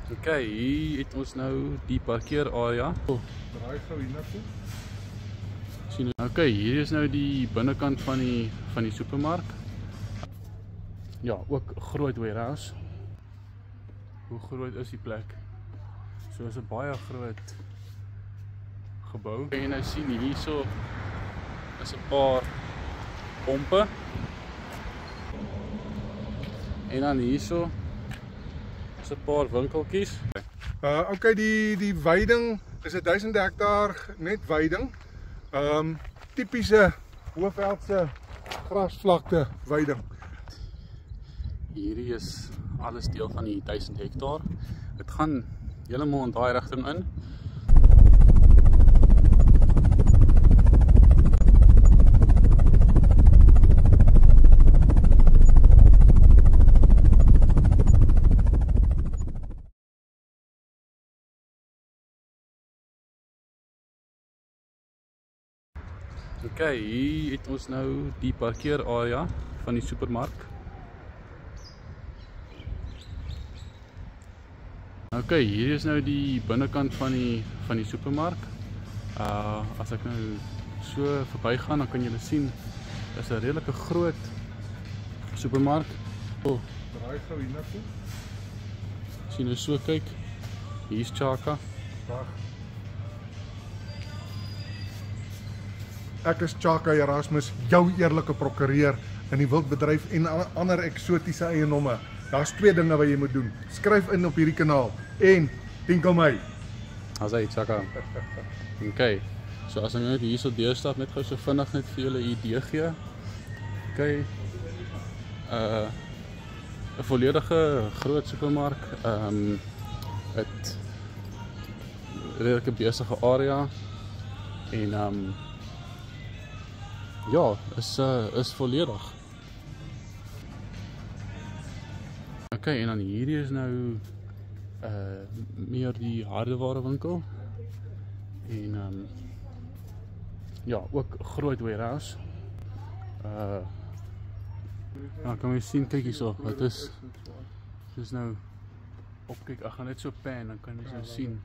Ok, hier het ons nou die parkeerarea. Draai gou hiernatoe. Sien, ok, hier is nou die binnekant van die supermark. Ja, ook 'n groot warehouse. Hoe groot is die plek? So is 'n baie groot gebou. Kan jy nou sien hierso is 'n paar pompe. En dan hierso is 'n paar winkeltjies. Ok, die weiding is 'n 1000 hektaar net weiding. Tipiese Hoëveldse grasvlakte weiding. Hierdie is alles deel van die 1000 hektaar. Dit gaan heeltemal in daai rigting in. Ok, hier het ons nou die parkeerarea van die supermark. Ok, hier is nou die binnekant van die supermark. As ek nou so verbygaan, dan kan julle sien, is 'n redelike groot supermark. Draai gou hiernatoe. As jy nou so kyk, hier's Chaka. Dag. Ek is Chaka Erasmus, jou eerlike prokureur in die wildbedryf en ander eksotiese eiendomme. Daar's 2 dinge wat jy moet doen. Skryf in op hierdie kanaal en tinkel my. As hy Chaka. Ok, so as ek net hierso deurstap, net gou so vinnig net vir julle 'n idee gee. Ok, 'n volledige groot supermark. Het redelike besige area en ja, is volledig. Ok, en dan hierdie is nou meer die hardeware winkel. En ja, ook 'n groot warehouse. Ja, kan jy sien, kyk hierso, wat is dis nou opkyk, ek gaan net so pan, dan kan jy so sien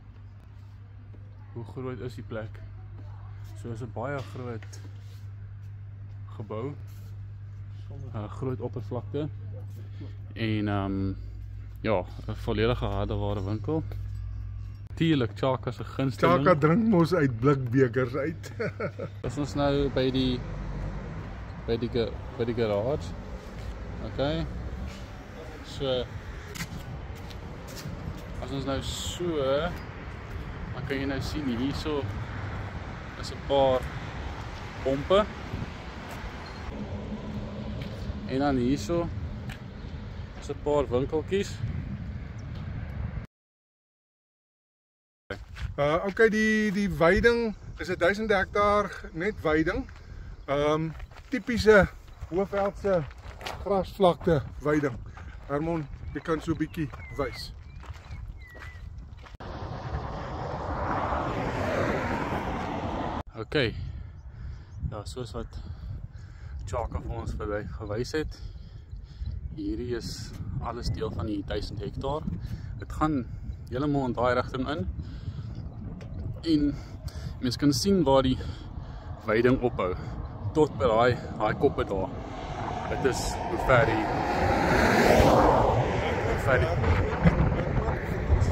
hoe groot is die plek. So is 'n baie groot gebou, groot oppervlakte en ja, 'n volledige hardeware winkel. Natuurlik Chaka se gunsteling. Chaka drink mos uit blikbekers uit. Dis ons nou by die garage. Ok. So as ons nou so, dan kan jy nou sien hierso is 'n paar pompe. En dan hierso is 'n paar winkeltjies. Ok, die weiding is 'n 1000 hektaar net weiding. Tipiese Hoëveldse grasvlakte weiding. Hermon, jy kan so 'n bietjie wys. Ok, ja, soos wat Chaka vir ons gewys het, hierdie is alles deel van die 1000 hektaar. Dit gaan heeltemal in daai rigting in. En mens kan sien waar die weiding ophou, tot by daai koppe daar. Dit is hoe ver die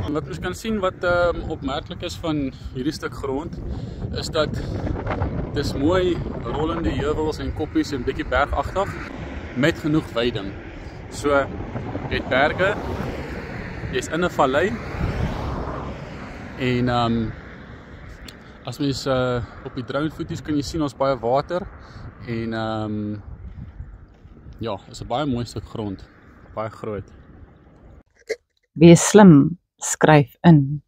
wat ons kan sien wat opmerklik is van hierdie stuk grond, is dat dis mooi rollende heuwels en koppies en bietjie bergagtig met genoeg weiding. So, jy het berge, jy's in 'n vallei en as mens op die dronefoto's kan jy sien ons baie water en ja, is 'n baie mooi stuk grond, baie groot. Wees slim, skryf in.